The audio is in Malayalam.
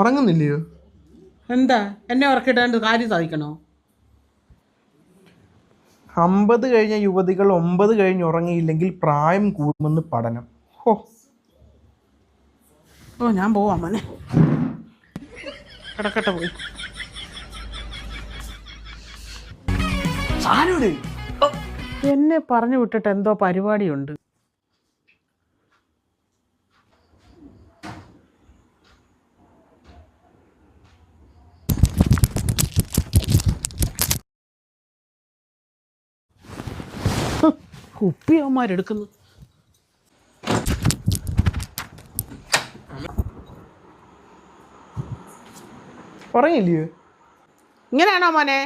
ഉറങ്ങുന്നില്ലയോ? എന്താ എന്നെ ഉറക്കിട്ടാണ്ട് കാര്യം സാധിക്കണോ? 50 കഴിഞ്ഞ യുവതികൾ 9 കഴിഞ്ഞ് ഉറങ്ങിയില്ലെങ്കിൽ പ്രായം കൂടുമെന്ന് പഠനം. ഹോ, ഓ ഞാൻ പോവാ മോനെ, കിടക്കട്ടെ പോയി. സാരോട് എന്നെ പറഞ്ഞു വിട്ടിട്ട് എന്തോ പരിപാടിയുണ്ട്. കുപ്പിയവന്മാരെടുക്കുന്നു. ഉറങ്ങിയില്ലയോ? ഇങ്ങനെയാണോ മോനെ?